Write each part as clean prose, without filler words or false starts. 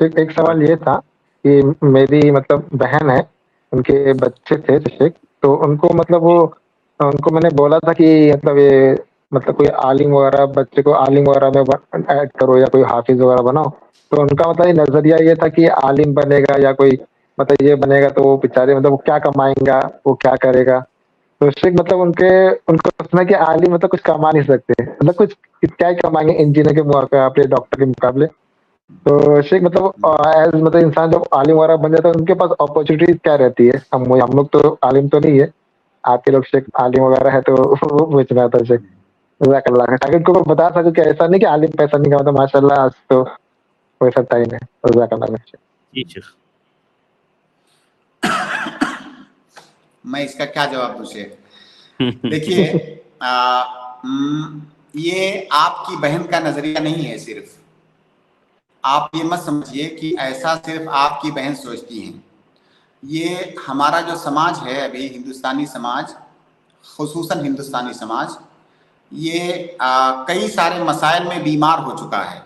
शेख एक सवाल ये था कि मेरी मतलब बहन है, उनके बच्चे थे शेख, तो उनको मतलब वो उनको मैंने बोला था कि मतलब ये मतलब कोई आलिम वगैरह बच्चे को आलिम वगैरह में ऐड करो या कोई हाफिज वगैरह बनाओ। तो उनका मतलब ये नजरिया ये था कि आलिम बनेगा या कोई मतलब ये बनेगा तो वो बेचारे मतलब वो क्या कमाएंगा, वो क्या करेगा। तो शेख मतलब उनको सोचना कि आलिम मतलब कुछ कमा नहीं सकते, मतलब कुछ क्या ही कमाएंगे इंजीनियर के मुकाबले, डॉक्टर के मुकाबले। तो शेख मतलब एज मतलब इंसान जब आलिम वगैरह बन जाता है उनके पास अपॉर्चुनिटी क्या रहती है? हम लोग तो आलिम तो नहीं है, आपके लोग शेख आलिम वगैरह है, तो वो पूछना था शेख। जज़ाकल्लाह खैर, ताकि उनको मैं बता सकूं कि ऐसा नहीं कि आलिम पैसा नहीं कमाता, माशाल्लाह आज तो वैसा टाइम है। जज़ाकल्लाह खैर। जी शेख। मैं इसका क्या जवाब दूं शेख? देखिए, ये आपकी बहन का नजरिया नहीं है सिर्फ। आप ये मत समझिए कि ऐसा सिर्फ आपकी बहन सोचती हैं। ये हमारा जो समाज है अभी, हिंदुस्तानी समाज, खुसूसन हिंदुस्तानी समाज, ये कई सारे मसाइल में बीमार हो चुका है।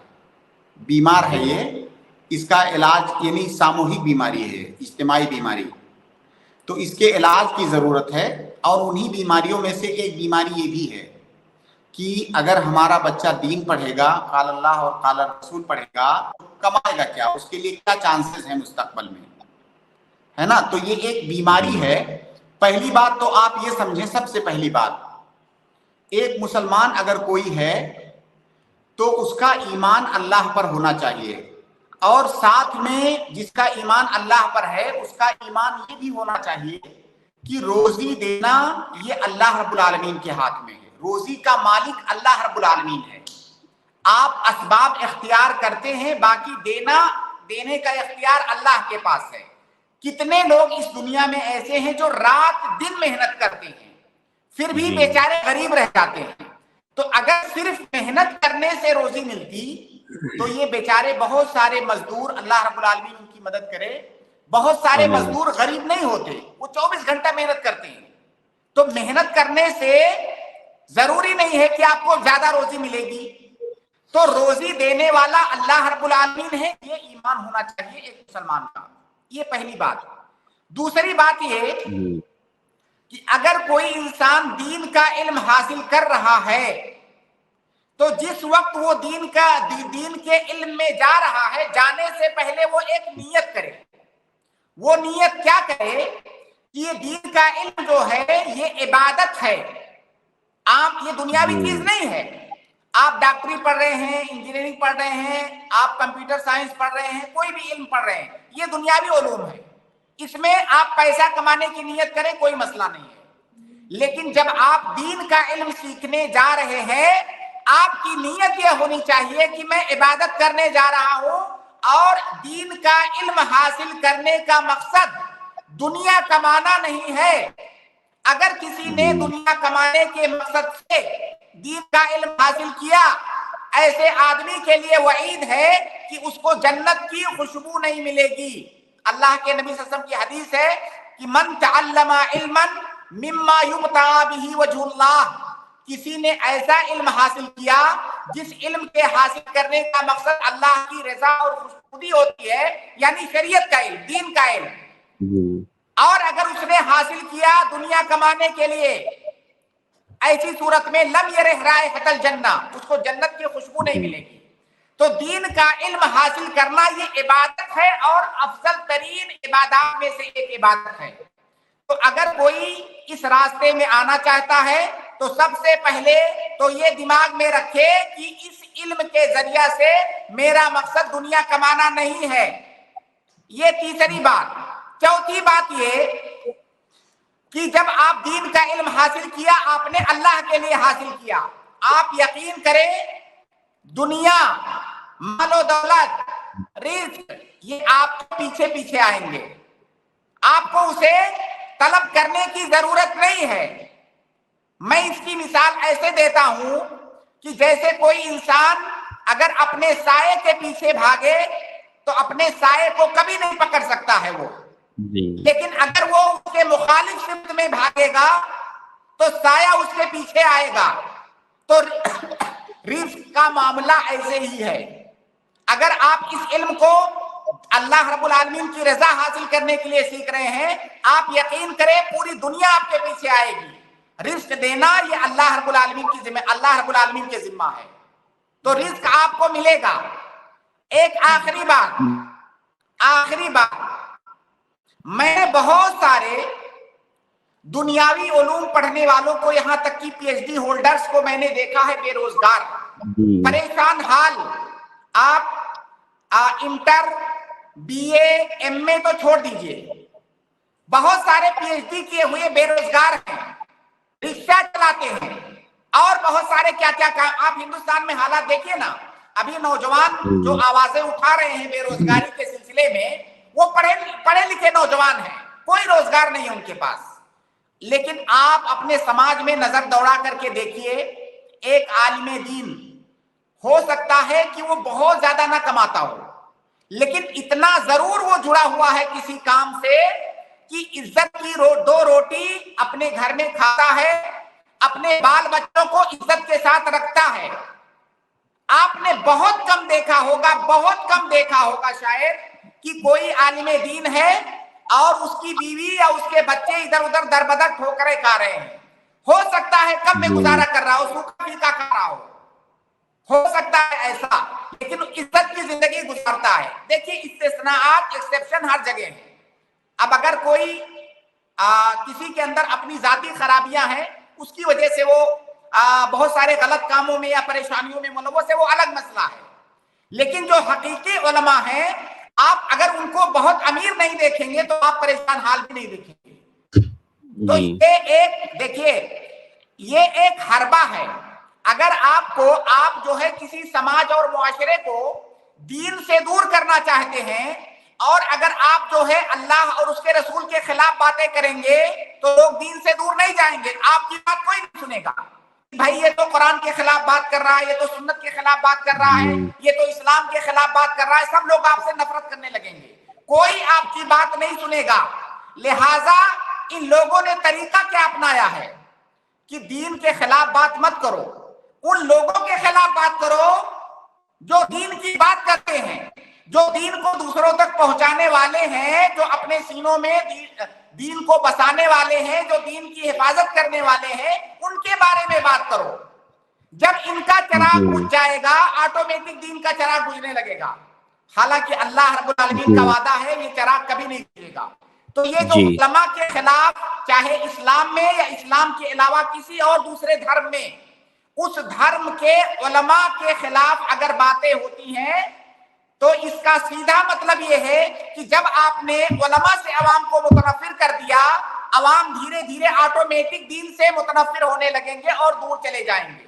बीमार है ये, इसका इलाज यानी सामूहिक बीमारी है, इज्तिमाई बीमारी। तो इसके इलाज की ज़रूरत है। और उन्हीं बीमारियों में से एक बीमारी ये भी है कि अगर हमारा बच्चा दीन पढ़ेगा, काल अल्लाह और काल रसूल पढ़ेगा, तो कमाएगा क्या, उसके लिए क्या चांसेस हैं मुस्तकबल में, है ना। तो ये एक बीमारी है। पहली बात तो आप ये समझें, सबसे पहली बात, एक मुसलमान अगर कोई है तो उसका ईमान अल्लाह पर होना चाहिए, और साथ में जिसका ईमान अल्लाह पर है उसका ईमान ये भी होना चाहिए कि रोजी देना ये अल्लाह रब्बुल आलमीन के हाथ में है। रोजी का मालिक अल्लाह रब्बुल आलमीन है। आप असबाब इख्तियार करते हैं, बाकी देने का इख्तियार अल्लाह के पास है। कितने लोग इस दुनिया में ऐसे हैं जो रात दिन मेहनत करते हैं, फिर भी बेचारे गरीब रह जाते हैं। तो अगर सिर्फ मेहनत करने से रोजी मिलती तो ये बेचारे बहुत सारे मजदूर, अल्लाह रब्बुल आलमीन उनकी मदद करे, बहुत सारे मजदूर गरीब नहीं होते, वो 24 घंटा मेहनत करते हैं। तो मेहनत करने से जरूरी नहीं है कि आपको ज्यादा रोजी मिलेगी। तो रोजी देने वाला अल्लाह रब्बुल आलमीन है, ये ईमान होना चाहिए एक मुसलमान का। ये पहली बात। दूसरी बात ये कि अगर कोई इंसान दीन का इल्म हासिल कर रहा है तो जिस वक्त वो दीन के इल्म में जा रहा है, जाने से पहले वो एक नियत करे। वो नियत क्या करे कि ये दीन का इल्म जो है ये इबादत है। आप ये दुनियावी चीज नहीं है। आप डॉक्टरी पढ़ रहे हैं, इंजीनियरिंग पढ़ रहे हैं, आप कंप्यूटर साइंस पढ़ रहे हैं, कोई भी इल्म पढ़ रहे हैं, ये दुनियावी उलूम है। इसमें आप पैसा कमाने की नियत करें, कोई मसला नहीं है। लेकिन जब आप दीन का इल्म सीखने जा रहे हैं, आपकी नियत यह होनी चाहिए कि मैं इबादत करने जा रहा हूं और दीन का इल्म हासिल करने का मकसद दुनिया कमाना नहीं है। अगर किसी ने दुनिया कमाने के मकसद से दीन का इल्म हासिल किया, ऐसे आदमी के लिए वईद है कि उसको जन्नत की खुशबू नहीं मिलेगी। अल्लाह के नबी सल्लल्लाहु अलैहि वसल्लम की हदीस है कि मन तअल्लमा इल्मन मिम्मा युब्ता बिही वजहुल्लाह, किसी ने ऐसा इल्म हासिल किया जिस इल्म के हासिल करने का मकसद अल्लाह की रजा और खुशनुदी होती है, यानी शरीयत का इल्म, दीन का इल्म, और अगर उसने हासिल किया दुनिया कमाने के लिए, ऐसी सूरत में लम यरह रायहतल जन्ना, उसको जन्नत की खुशबू नहीं मिलेगी। तो दीन का इल्म हासिल करना ये इबादत है और अफजल तरीन इबादत में से एक इबादत है। तो अगर कोई इस रास्ते में आना चाहता है तो सबसे पहले तो ये दिमाग में रखे कि इस इल्म के जरिया से मेरा मकसद दुनिया कमाना नहीं है। ये तीसरी बात। चौथी बात ये कि जब आप दीन का इल्म हासिल किया, आपने अल्लाह के लिए हासिल किया, आप यकीन करें दुनिया, मालो दौलत, रिज्क, ये आपके पीछे पीछे आएंगे। आपको उसे तलब करने की जरूरत नहीं है। मैं इसकी मिसाल ऐसे देता हूं कि जैसे कोई इंसान अगर अपने साये के पीछे भागे तो अपने साये को कभी नहीं पकड़ सकता है वो, लेकिन अगर वो उसके मुखालिफ सिमत में भागेगा तो साया उसके पीछे आएगा। तो रिस्क का मामला ऐसे ही है। अगर आप इस इल्म को اللہ رب العالمین کی رضا حاصل کرنے کے لیے سیکھ رہے ہیں، آپ یقین کریں پوری دنیا آپ کے پیچھے آئے گی۔ رزق دینا یہ اللہ رب العالمین کے ذمہ ہے، تو رزق آپ کو ملے گا۔ ایک آخری بات، میں نے بہت سارے دنیاوی علوم پڑھنے والوں کو، یہاں تک کہ پی ایچ ڈی ہولڈرز کو میں نے دیکھا ہے بے روزگار، پریشان حال۔ آپ انٹر، بی اے، ایم اے تو چھوڑ دیجئے، بہت سارے پی ایچ ڈی کیے ہوئے بے روزگار ہیں، رکشہ چلاتے ہیں اور بہت سارے کیا کیا کام۔ آپ ہندوستان میں حالات دیکھیے نا، ابھی نوجوان جو آوازیں اٹھا رہے ہیں بے روزگاری کے سلسلے میں، وہ پڑھے لکھے نوجوان ہیں، کوئی روزگار نہیں ہے ان کے پاس۔ لیکن آپ اپنے سماج میں نظر دوڑا کر کے دیکھیے، ایک عالم دین ہو سکتا ہے کہ وہ بہت زیادہ نہ کماتا ہو، لیکن اتنا ضرور وہ جڑا ہوا ہے کسی کام سے کہ عزت کی دو روٹی اپنے گھر میں کھاتا ہے، اپنے بال بچوں کو عزت کے ساتھ رکھتا ہے۔ آپ نے بہت کم دیکھا ہوگا شاید کہ کوئی عالم دین ہے اور اس کی بیوی یا اس کے بچے ادھر ادھر دربدر ٹھوکریں کھا رہے ہیں۔ ہو سکتا ہے کم میں گزارا کر رہا ہو، سوکھا پھیکا کھا رہا ہو سکتا ہے ایسا، لیکن عزت کی زندگی گزارتا ہے۔ دیکھیے استثناءات، ایکسیپشن ہر جگہ ہیں۔ اب اگر کوئی کسی کے اندر اپنی ذاتی خرابیاں ہیں، اس کی وجہ سے وہ بہت سارے غلط کاموں میں یا پریشانیوں میں ملوث ہے، وہ الگ مسئلہ ہے۔ لیکن جو حقیقی علماء ہیں، آپ اگر ان کو بہت امیر نہیں دیکھیں گے تو آپ پریشان حال بھی نہیں دیکھیں گے۔ تو یہ ایک حربہ ہے۔ اگر آپ جو ہے کسی سماج اور معاشرے کو دین سے دور کرنا چاہتے ہیں، اور اگر آپ جو ہے اللہ اور اس کے رسول کے خلاف باتیں کریں گے تو لوگ دین سے دور نہیں جائیں گے، آپ کی بات کوئی نہیں سنے گا۔ بھائی یہ تو قرآن کے خلاف بات کر رہا ہے، یہ تو سنت کے خلاف بات کر رہا ہے، یہ تو اسلام کے خلاف بات کر رہا ہے، سب لوگ آپ سے نفرت کرنے لگیں گے، کوئی آپ کی بات نہیں سنے گا۔ لہٰذا ان لوگوں نے طریقہ کیا اپنایا ہے کہ دین کے خلاف بات مت کرو، ان لوگوں کے خلاف بات کرو جو دین کی بات کرتے ہیں، جو دین کو دوسروں تک پہنچانے والے ہیں، جو اپنے سینوں میں دین کو بسانے والے ہیں، جو دین کی حفاظت کرنے والے ہیں، ان کے بارے میں بات کرو۔ جب ان کا چراغ بجھ جائے گا، آٹومیٹک دین کا چراغ بجھنے لگے گا۔ حالانکہ اللہ رب العالمین کا وعدہ ہے یہ چراغ کبھی نہیں بجھے گا۔ تو یہ جو علماء کے خلاف، چاہے اسلام میں یا اسلام کے علاوہ کسی اور دوسرے دھرم میں، اس دھرم کے علماء کے خلاف اگر باتیں ہوتی ہیں تو اس کا سیدھا مطلب یہ ہے کہ جب آپ نے علماء سے عوام کو متنفر کر دیا، عوام دھیرے دھیرے آٹومیٹک دین سے متنفر ہونے لگیں گے اور دور چلے جائیں گے۔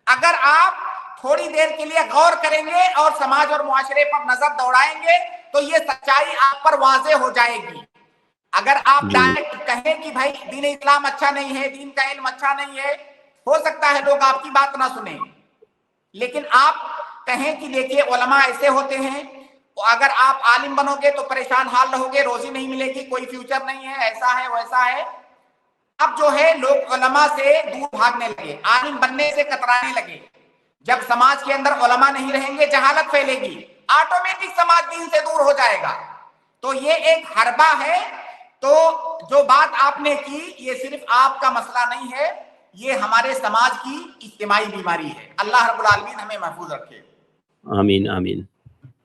اگر آپ تھوڑی دیر کے لیے غور کریں گے اور سماج اور معاشرے پر نظر دوڑائیں گے تو یہ سچائی آپ پر واضح ہو جائے گی۔ اگر آپ ڈائریکٹ کہیں کہ بھائی دین اسلام اچھا نہیں ہے، دین کا علم اچھا نہیں ہے، ہو سکتا ہے لوگ آپ کی بات نہ سنیں، لیکن آپ کہیں کہ دیکھیے علماء ایسے ہوتے ہیں، اگر آپ عالم بنو گے تو پریشان حال رہو گے، روزی نہیں ملے گی، کوئی فیوچر نہیں ہے، ایسا ہے ویسا ہے۔ اب جو ہے لوگ علماء سے دور بھاگنے لگے، عالم بننے سے کترانے لگے۔ جب سماج کے اندر علماء نہیں رہیں گے، جہالت پھیلے گی، آٹومیٹک سماج دین سے دور ہو جائے گا۔ تو یہ ایک حربہ ہے۔ تو جو بات آپ نے کی، یہ صرف آپ کا مسئلہ نہیں ہے، یہ ہمارے سماج کی اجتماعی بیماری ہے۔ اللہ رب العالمین ہمیں محفوظ رکھے۔ آمین آمین۔